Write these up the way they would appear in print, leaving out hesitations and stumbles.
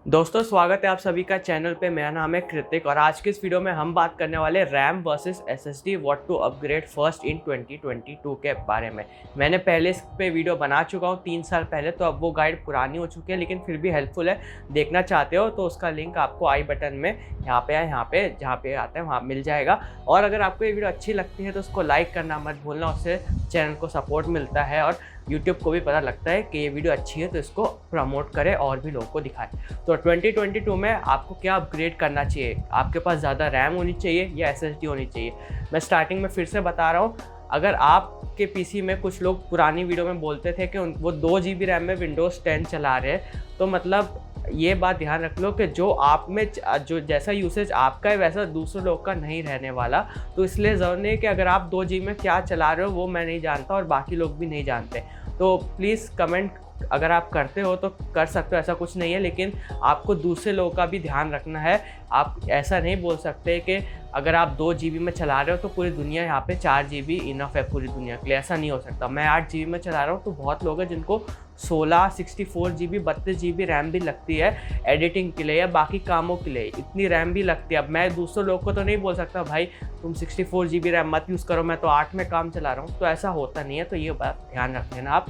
दोस्तों स्वागत है आप सभी का चैनल पे। मेरा नाम है कृतिक और आज के इस वीडियो में हम बात करने वाले RAM versus SSD what to upgrade first in 2022 के बारे में। मैंने पहले इस पे वीडियो बना चुका हूँ 3 साल पहले, तो अब वो गाइड पुरानी हो चुकी है लेकिन फिर भी हेल्पफुल है। देखना चाहते हो तो उसका लिंक आपको आई बटन में यहाँ पे जहाँ पे आता है वहाँ मिल जाएगा। और अगर आपको ये वीडियो अच्छी लगती है तो उसको लाइक करना मत भूलना, उससे चैनल को सपोर्ट मिलता है और यूट्यूब को भी पता लगता है कि ये वीडियो अच्छी है तो इसको प्रमोट करें और भी लोगों को दिखाएं। तो 2022 में आपको क्या अपग्रेड करना चाहिए? आपके पास ज़्यादा रैम होनी चाहिए या एसएसडी होनी चाहिए? मैं स्टार्टिंग में फिर से बता रहा हूँ, अगर आपके पीसी में कुछ लोग पुरानी वीडियो में बोलते थे कि वो 2 GB रैम में विंडोज़ 10 चला रहे हैं, तो मतलब ये बात ध्यान रख लो कि जो आप में जो जैसा यूसेज आपका है वैसा दूसरे लोग का नहीं रहने वाला। तो इसलिए ज़रूरी है कि अगर आप 2 GB में क्या चला रहे हो वो मैं नहीं जानता और बाकी लोग भी नहीं जानते। तो प्लीज़ कमेंट अगर आप करते हो तो कर सकते हो, ऐसा कुछ नहीं है, लेकिन आपको दूसरे लोगों का भी ध्यान रखना है। आप ऐसा नहीं बोल सकते कि अगर आप 2 GB में चला रहे हो तो पूरी दुनिया यहाँ पे 4 GB इनफ है पूरी दुनिया के लिए, ऐसा नहीं हो सकता। मैं 8 GB में चला रहा हूँ तो बहुत लोग हैं जिनको 16, 64 GB, 32 GB रैम भी लगती है एडिटिंग के लिए या बाकी कामों के लिए, इतनी रैम भी लगती है। अब मैं दूसरे लोग को तो नहीं बोल सकता भाई तुम 64 GB रैम मत यूज़ करो, मैं तो 8 में काम चला रहा हूँ, तो ऐसा होता नहीं है। तो ये बात ध्यान रख लेना आप,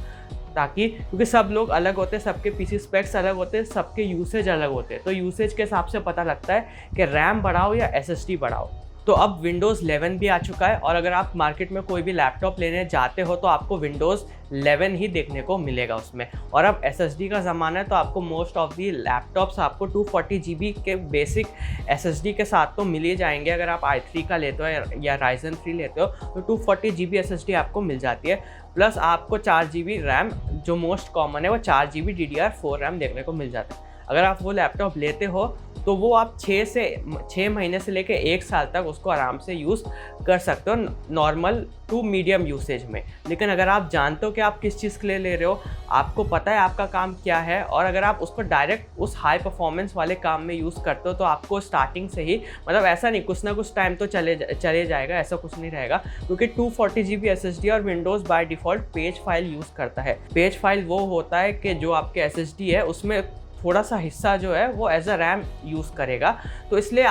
ताकि क्योंकि सब लोग अलग होते हैं, सबके पीसी स्पेक्स अलग होते हैं, सबके यूसेज अलग होते हैं, तो यूसेज के हिसाब से पता लगता है कि रैम बढ़ाओ या एसएसडी बढ़ाओ। तो अब विंडोज़ 11 भी आ चुका है और अगर आप मार्केट में कोई भी लैपटॉप लेने जाते हो तो आपको विंडोज़ 11 ही देखने को मिलेगा उसमें। और अब एसएसडी का ज़माना है तो आपको मोस्ट ऑफ दी लैपटॉप्स आपको 240 GB के बेसिक एसएसडी के साथ तो मिल ही जाएंगे। अगर आप i3 का लेते हो या Ryzen 3 लेते हो तो 240 GB एसएसडी आपको मिल जाती है, प्लस आपको 4 GB रैम, जो मोस्ट कॉमन है वो 4 GB DDR4 रैम देखने को मिल जाता है। अगर आप वो लैपटॉप लेते हो तो वो आप 6 महीने से लेकर 1 साल तक उसको आराम से यूज़ कर सकते हो नॉर्मल टू मीडियम यूसेज में। लेकिन अगर आप जानते हो कि आप किस चीज़ के लिए ले रहे हो, आपको पता है आपका काम क्या है, और अगर आप उसको डायरेक्ट उस हाई परफॉर्मेंस वाले काम में यूज़ करते हो तो आपको स्टार्टिंग से ही, मतलब ऐसा नहीं, कुछ ना कुछ टाइम तो चले जाएगा, ऐसा कुछ नहीं रहेगा, क्योंकि 240 GB एसएसडी और Windows by default page file use करता है। पेज फाइल वो होता है कि जो आपके एसएसडी है उसमें थोड़ा सा हिस्सा जो है वो एज अ रैम यूज़ करेगा। तो इसलिए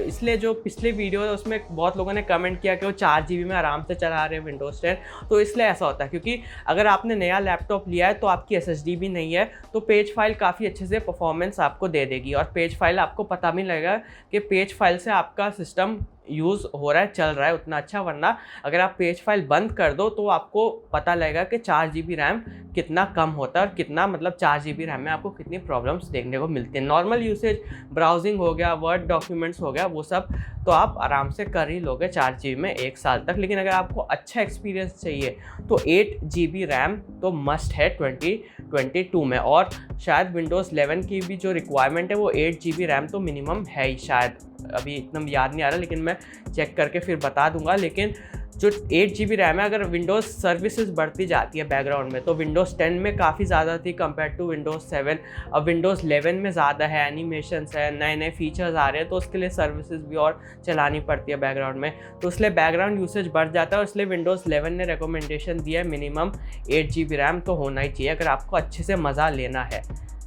इसलिए जो पिछले वीडियो है उसमें बहुत लोगों ने कमेंट किया कि वो 4 GB में आराम से चला रहे हैं विंडोज़ 10, तो इसलिए ऐसा होता है क्योंकि अगर आपने नया लैपटॉप लिया है तो आपकी एसएसडी भी नहीं है, तो पेज फाइल काफ़ी अच्छे से परफॉर्मेंस आपको दे देगी और पेज फाइल आपको पता भी लगेगा कि पेज फाइल से आपका सिस्टम यूज़ हो रहा है, चल रहा है उतना अच्छा। वरना अगर आप पेज फाइल बंद कर दो तो आपको पता लगेगा कि 4 GB रैम कितना कम होता है और कितना, मतलब 4 GB रैम में आपको कितनी प्रॉब्लम्स देखने को मिलती हैं। नॉर्मल यूसेज, ब्राउजिंग हो गया, वर्ड डॉक्यूमेंट्स हो गया, वो सब तो आप आराम से कर ही लोगे 4 GB में 1 साल तक। लेकिन अगर आपको अच्छा एक्सपीरियंस चाहिए तो 8 GB रैम तो मस्ट है 2022 में। और शायद विंडोज़ 11 की भी जो रिक्वायरमेंट है वो 8 GB रैम तो मिनिमम है ही, शायद अभी एकदम याद नहीं आ रहा, लेकिन मैं चेक करके फिर बता दूंगा। लेकिन जो 8 GB रैम है, अगर विंडोज़ सर्विसेज बढ़ती जाती है बैकग्राउंड में, तो विंडोज़ 10 में काफ़ी ज़्यादा थी कंपेयर टू विंडोज़ 7, अब विंडोज़ 11 में ज़्यादा है, एनिमेशंस है, नए नए फीचर्स आ रहे हैं, तो उसके लिए सर्विसेज भी और चलानी पड़ती है बैकग्राउंड में, तो इसलिए बैकग्राउंड यूसेज बढ़ जाता है। और इसलिए विंडोज़ 11 ने रिकमेंडेशन दिया है मिनिमम 8 GB रैम तो होना ही चाहिए अगर आपको अच्छे से मज़ा लेना है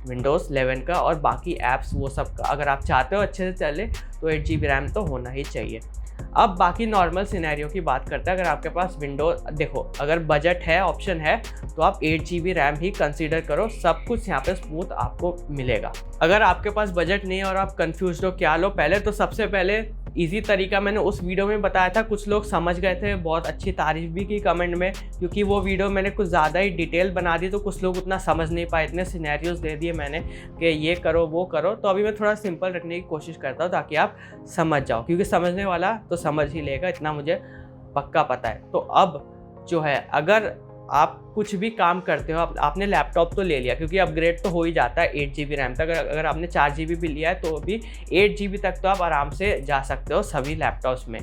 विंडोज़ 11 का और बाकी ऐप्स वो सब का। अगर आप चाहते हो अच्छे से चले तो 8 GB रैम तो होना ही चाहिए। अब बाकी नॉर्मल सिनेरियो की बात करते हैं। अगर आपके पास देखो, अगर बजट है, ऑप्शन है, तो आप 8 GB रैम ही कंसीडर करो, सब कुछ यहाँ पे स्मूथ आपको मिलेगा। अगर आपके पास बजट नहीं है और आप कंफ्यूज हो क्या लो, पहले तो सबसे पहले इजी तरीका मैंने उस वीडियो में बताया था, कुछ लोग समझ गए थे, बहुत अच्छी तारीफ भी की कमेंट में, क्योंकि वो वीडियो मैंने कुछ ज़्यादा ही डिटेल बना दी तो कुछ लोग उतना समझ नहीं पाए, इतने सिनेरियोज दे दिए मैंने कि ये करो वो करो। तो अभी मैं थोड़ा सिंपल रखने की कोशिश करता हूँ ताकि आप समझ जाओ, क्योंकि समझने वाला तो समझ ही लेगा, इतना मुझे पक्का पता है। तो अब जो है, अगर आप कुछ भी काम करते हो, आपने लैपटॉप तो ले लिया क्योंकि अपग्रेड तो हो ही जाता है 8 GB रैम तक, अगर आपने 4 GB भी लिया है तो भी 8 GB तक तो आप आराम से जा सकते हो सभी लैपटॉप्स में।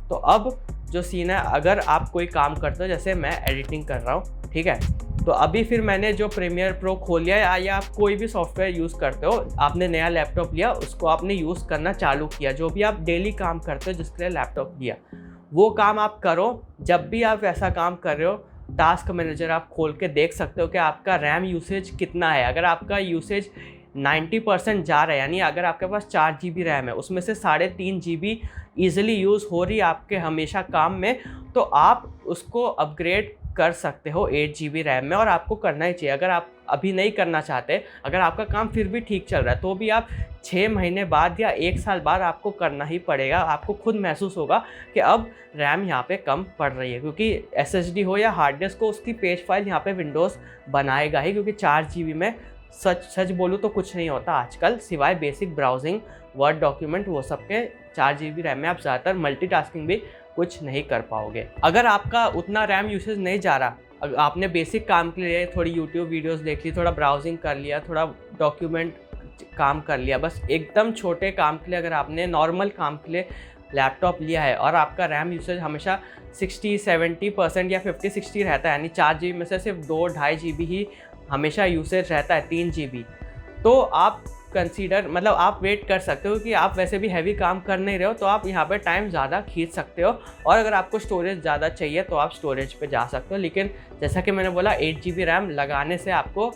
तो अब जो सीन है, अगर आप कोई काम करते हो, जैसे मैं एडिटिंग कर रहा हूँ, ठीक है, तो अभी फिर मैंने जो प्रीमियर प्रो खोल लिया या आप कोई भी सॉफ्टवेयर यूज़ करते हो, आपने नया लैपटॉप लिया, उसको आपने यूज़ करना चालू किया, जो भी आप डेली काम करते हो जिसके लिए लैपटॉप लिया वो काम आप करो। जब भी आप ऐसा काम कर रहे हो, टास्क मैनेजर आप खोल के देख सकते हो कि आपका रैम यूसेज कितना है। अगर आपका यूसेज 90% जा रहा है, यानी अगर आपके पास 4 GB रैम है उसमें से 3.5 GB ईजिली यूज़ हो रही है आपके हमेशा काम में, तो आप उसको अपग्रेड कर सकते हो 8 GB रैम में, और आपको करना ही चाहिए। अगर आप अभी नहीं करना चाहते, अगर आपका काम फिर भी ठीक चल रहा है, तो भी आप 6 महीने बाद या 1 साल बाद आपको करना ही पड़ेगा। आपको खुद महसूस होगा कि अब रैम यहाँ पे कम पड़ रही है, क्योंकि SSD हो या हार्ड डिस्क हो, उसकी पेज फाइल यहाँ पे विंडोज़ बनाएगा ही, क्योंकि 4 GB में सच बोलूँ तो कुछ नहीं होता आजकल, सिवाय बेसिक ब्राउजिंग, वर्ड डॉक्यूमेंट, वो सब के 4 GB रैम में आप ज़्यादातर मल्टीटास्किंग भी कुछ नहीं कर पाओगे। अगर आपका उतना रैम यूसेज नहीं जा रहा, आपने बेसिक काम के लिए थोड़ी यूट्यूब वीडियोस देख ली, थोड़ा ब्राउजिंग कर लिया, थोड़ा डॉक्यूमेंट काम कर लिया, बस एकदम छोटे काम के लिए अगर आपने नॉर्मल काम के लिए लैपटॉप लिया है और आपका रैम यूसेज हमेशा 60-70% या 50-60 रहता है, यानी 4 GB में से सिर्फ 2-2.5 GB ही हमेशा यूसेज रहता है, 3 GB, तो आप कंसीडर मतलब आप वेट कर सकते हो कि आप वैसे भी हैवी काम कर नहीं रहे हो, तो आप यहाँ पे टाइम ज़्यादा खींच सकते हो। और अगर आपको स्टोरेज ज़्यादा चाहिए तो आप स्टोरेज पे जा सकते हो, लेकिन जैसा कि मैंने बोला 8 GB रैम लगाने से आपको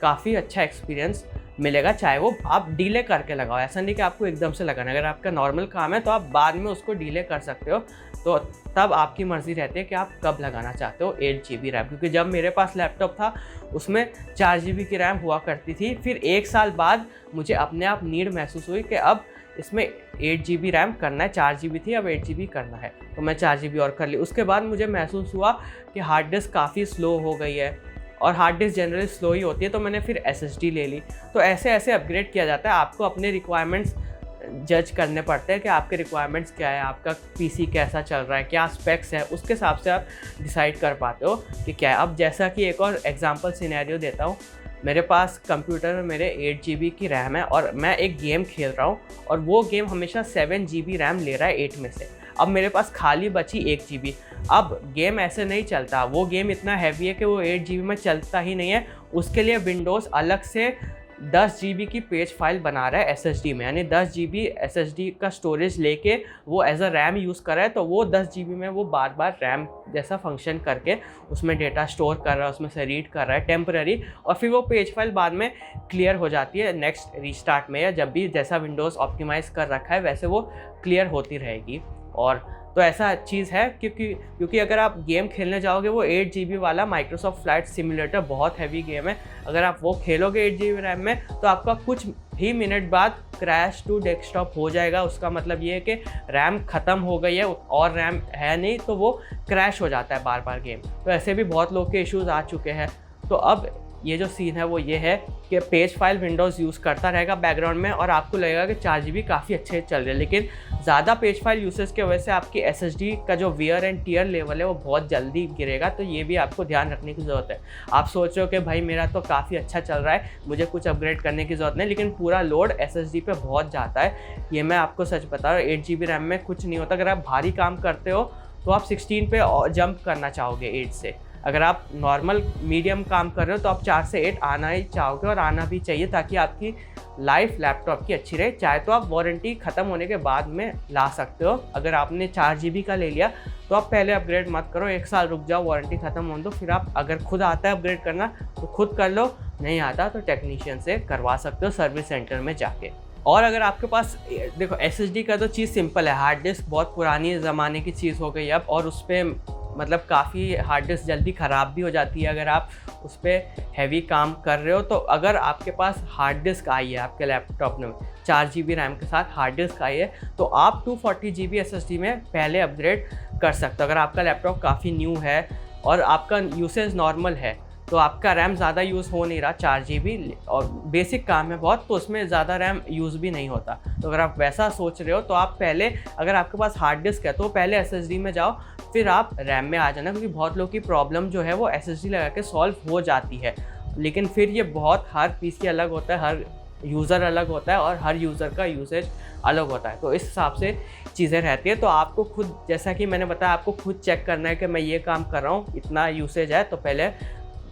काफ़ी अच्छा एक्सपीरियंस मिलेगा, चाहे वो आप डीले करके लगाओ, ऐसा नहीं कि आपको एकदम से लगाना। अगर आपका नॉर्मल काम है तो आप बाद में उसको डीले कर सकते हो, तो तब आपकी मर्ज़ी रहती है कि आप कब लगाना चाहते हो 8 GB रैम। क्योंकि जब मेरे पास लैपटॉप था उसमें 4 GB की रैम हुआ करती थी, फिर 1 साल बाद मुझे अपने आप नीड महसूस हुई कि अब इसमें 8 GB रैम करना है, 4 GB थी अब 8 GB करना है, तो मैं 4 GB और कर ली। उसके बाद मुझे महसूस हुआ कि हार्ड डिस्क काफ़ी स्लो हो गई है, और हार्ड डिस्क जनरली स्लो ही होती है, तो मैंने फिर SSD ले ली। तो ऐसे ऐसे अपग्रेड किया जाता है, आपको अपने रिक्वायरमेंट्स जज करने पड़ते हैं कि आपके रिक्वायरमेंट्स क्या है, आपका PC कैसा चल रहा है, क्या स्पेक्स है, उसके हिसाब से आप डिसाइड कर पाते हो कि क्या है। अब जैसा कि एक और एग्जांपल सिनेरियो देता हूँ, मेरे पास कंप्यूटर में मेरे 8 GB की रैम है और मैं एक गेम खेल रहा हूँ, और वो गेम हमेशा 7 GB रैम ले रहा है 8 में से। अब मेरे पास खाली बची 1 GB। अब गेम ऐसे नहीं चलता, वो गेम इतना हैवी है कि वो 8 GB में चलता ही नहीं है। उसके लिए विंडोज़ अलग से 10 GB की पेज फाइल बना रहा है SSD में, यानी 10 GB SSD का स्टोरेज लेके वो एज अ रैम यूज़ कर रहा है, तो वो 10 GB में वो बार बार रैम जैसा फंक्शन करके उसमें डेटा स्टोर कर रहा है, उसमें से रीड कर रहा है टेम्पररी, और फिर वो पेज फाइल बाद में क्लियर हो जाती है नेक्स्ट रीस्टार्ट में, या जब भी जैसा विंडोज़ ऑप्टिमाइज़ कर रखा है वैसे वो क्लियर होती रहेगी। और तो ऐसा चीज़ है, क्योंकि अगर आप गेम खेलने जाओगे, वो 8 GB वाला माइक्रोसॉफ्ट फ्लाइट सिमुलेटर बहुत हैवी गेम है, अगर आप वो खेलोगे 8 GB रैम में तो आपका कुछ ही मिनट बाद क्रैश टू डेस्कटॉप हो जाएगा। उसका मतलब ये है कि रैम ख़त्म हो गई है और रैम है नहीं, तो वो क्रैश हो जाता है बार बार गेम। तो ऐसे भी बहुत लोग के इश्यूज़ आ चुके हैं। तो अब ये जो सीन है वो ये है कि पेज फाइल विंडोज़ यूज़ करता रहेगा बैकग्राउंड में, और आपको लगेगा कि 4 GB काफ़ी अच्छे चल रहे हैं, लेकिन ज़्यादा पेज फाइल यूसेज की वजह से आपकी SSD का जो वियर एंड टीयर लेवल है वो बहुत जल्दी गिरेगा। तो ये भी आपको ध्यान रखने की ज़रूरत है। आप सोच रहे हो कि भाई मेरा तो काफ़ी अच्छा चल रहा है, मुझे कुछ अपग्रेड करने की ज़रूरत नहीं, लेकिन पूरा लोड SSD पे बहुत जाता है। ये मैं आपको सच बता रहा हूँ, 8 GB रैम में कुछ नहीं होता। अगर आप भारी काम करते हो तो आप 16 पे जंप करना चाहोगे 8 से। अगर आप नॉर्मल मीडियम काम कर रहे हो तो आप 4 से 8 आना ही चाहोगे, और आना भी चाहिए, ताकि आपकी लाइफ लैपटॉप की अच्छी रहे। चाहे तो आप वारंटी ख़त्म होने के बाद में ला सकते हो। अगर आपने 4 GB का ले लिया तो आप पहले अपग्रेड मत करो, 1 साल रुक जाओ, वारंटी ख़त्म होने दो, फिर आप अगर खुद आता है अपग्रेड करना तो खुद कर लो, नहीं आता तो टेक्नीशियन से करवा सकते हो सर्विस सेंटर में जाके। और अगर आपके पास देखो SSD का तो चीज़ सिंपल है, हार्ड डिस्क बहुत पुरानी ज़माने की चीज़ हो गई अब, और उस पर मतलब काफ़ी हार्ड डिस्क जल्दी ख़राब भी हो जाती है अगर आप उस पर हैवी काम कर रहे हो। तो अगर आपके पास हार्ड डिस्क आई है आपके लैपटॉप में 4 GB रैम के साथ हार्ड डिस्क आई है, तो आप 240 GB SSD में पहले अपग्रेड कर सकते हो। अगर आपका लैपटॉप काफ़ी न्यू है और आपका यूसेज नॉर्मल है, तो आपका रैम ज़्यादा यूज़ हो नहीं रहा, 4 GB, और बेसिक काम है बहुत, तो उसमें ज़्यादा रैम यूज़ भी नहीं होता। तो अगर आप वैसा सोच रहे हो तो आप पहले, अगर आपके पास हार्ड डिस्क है तो पहले SSD में जाओ, फिर आप रैम में आ जाना, क्योंकि बहुत लोग की प्रॉब्लम जो है वो SSD लगा के सॉल्व हो जाती है। लेकिन फिर ये बहुत हर PC अलग होता है, हर यूज़र अलग होता है, और हर यूज़र का यूसेज अलग होता है, तो इस हिसाब से चीज़ें रहती है। तो आपको खुद, जैसा कि मैंने बताया, आपको खुद चेक करना है कि मैं ये काम कर रहा हूँ, इतना यूसेज है, तो पहले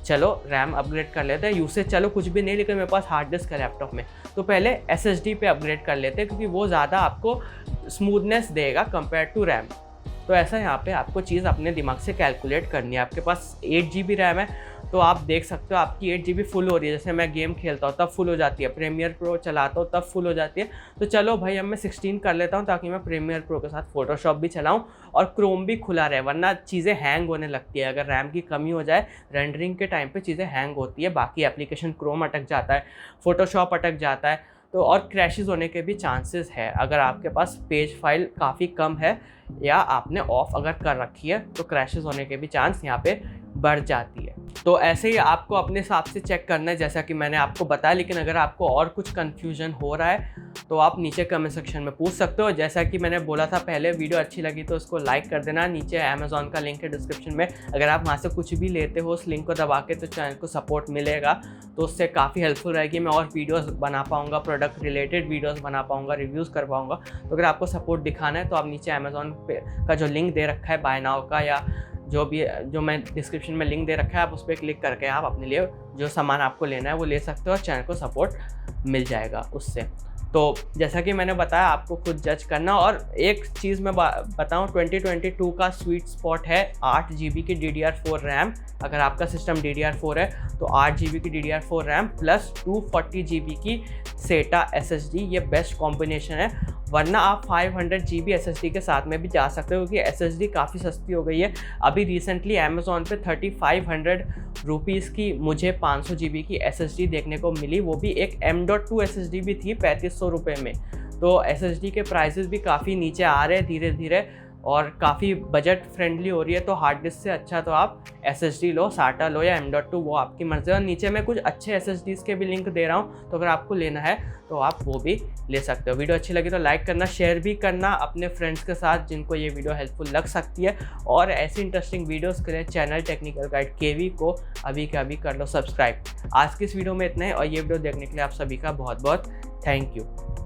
चलो रैम अपग्रेड कर लेते हैं। यूसेज चलो कुछ भी नहीं, लेकिन मेरे पास हार्ड डिस्क है लैपटॉप में, तो पहले SSD पे अपग्रेड कर लेते हैं, क्योंकि वो ज़्यादा आपको स्मूथनेस देगा कंपेयर टू रैम। तो ऐसा यहाँ पे आपको चीज़ अपने दिमाग से कैलकुलेट करनी है। आपके पास 8 GB रैम है तो आप देख सकते हो आपकी 8 GB फुल हो रही है। जैसे मैं गेम खेलता हूँ तब फुल हो जाती है, प्रीमियर प्रो चलाता हूँ तब फुल हो जाती है। तो चलो भाई अब मैं 16 कर लेता हूँ ताकि मैं प्रीमियर प्रो के साथ फ़ोटोशॉप भी चलाऊँ और क्रोम भी खुला रहे, वरना चीज़ें हैंग होने लगती है। अगर रैम की कमी हो जाए रेंडरिंग के टाइम पे चीज़ें हैंग होती है, बाकी एप्लीकेशन क्रोम अटक जाता है, फ़ोटोशॉप अटक जाता है, तो और क्रैशेस होने के भी चांसेस है। अगर आपके पास पेज फाइल काफ़ी कम है या आपने ऑफ अगर कर रखी है तो क्रैशेस होने के भी चांस यहाँ पे बढ़ जाती है। तो ऐसे ही आपको अपने हिसाब से चेक करना है जैसा कि मैंने आपको बताया। लेकिन अगर आपको और कुछ कन्फ्यूजन हो रहा है तो आप नीचे कमेंट सेक्शन में पूछ सकते हो। जैसा कि मैंने बोला था पहले, वीडियो अच्छी लगी तो उसको लाइक कर देना। नीचे अमेज़ॉन का लिंक है डिस्क्रिप्शन में, अगर आप वहाँ से कुछ भी लेते हो उस लिंक को दबा के तो चैनल को सपोर्ट मिलेगा, तो उससे काफ़ी हेल्पफुल रहेगी। मैं और वीडियोज़ बना पाऊँगा, प्रोडक्ट रिलेटेड वीडियोज़ बना पाऊँगा, रिव्यूज़ कर पाऊँगा। तो अगर आपको सपोर्ट दिखाना है तो आप नीचे अमेज़ॉन पे का जो लिंक दे रखा है बाय नाउ का, या जो मैं डिस्क्रिप्शन में लिंक दे रखा है, आप उस पर क्लिक करके आप अपने लिए जो सामान आपको लेना है वो ले सकते हो और चैनल को सपोर्ट मिल जाएगा उससे। तो जैसा कि मैंने बताया आपको खुद जज करना। और एक चीज़ मैं बताऊं, 2022 का स्वीट स्पॉट है 8 GB की DDR4 रैम। अगर आपका सिस्टम DDR4 है तो 8 GB की DDR4 रैम प्लस 240 GB की SATA SSD, ये बेस्ट कॉम्बिनेशन है। वरना आप 500 GB SSD के साथ में भी जा सकते हो क्योंकि SSD काफ़ी सस्ती हो गई है। अभी रिसेंटली अमेज़ॉन पे 3500 रुपीज़ की मुझे 500 GB की SSD देखने को मिली, वो भी एक M.2 SSD भी थी 3500 रुपये में। तो SSD के प्राइसेस भी काफ़ी नीचे आ रहे हैं धीरे धीरे और काफ़ी बजट फ्रेंडली हो रही है। तो हार्ड डिस्क से अच्छा तो आप SSD लो, SATA लो या M.2, वो आपकी मर्ज़ी है। और नीचे मैं कुछ अच्छे SSDs के भी लिंक दे रहा हूँ, तो अगर आपको लेना है तो आप वो भी ले सकते हो। वीडियो अच्छी लगी तो लाइक करना, शेयर भी करना अपने फ्रेंड्स के साथ जिनको ये वीडियो हेल्पफुल लग सकती है। और ऐसी इंटरेस्टिंग वीडियोज़ के लिए चैनल टेक्निकल गाइड KV को अभी के अभी कर लो सब्सक्राइब। आज की इस वीडियो में इतना है और ये वीडियो देखने के लिए आप सभी का बहुत बहुत थैंक यू।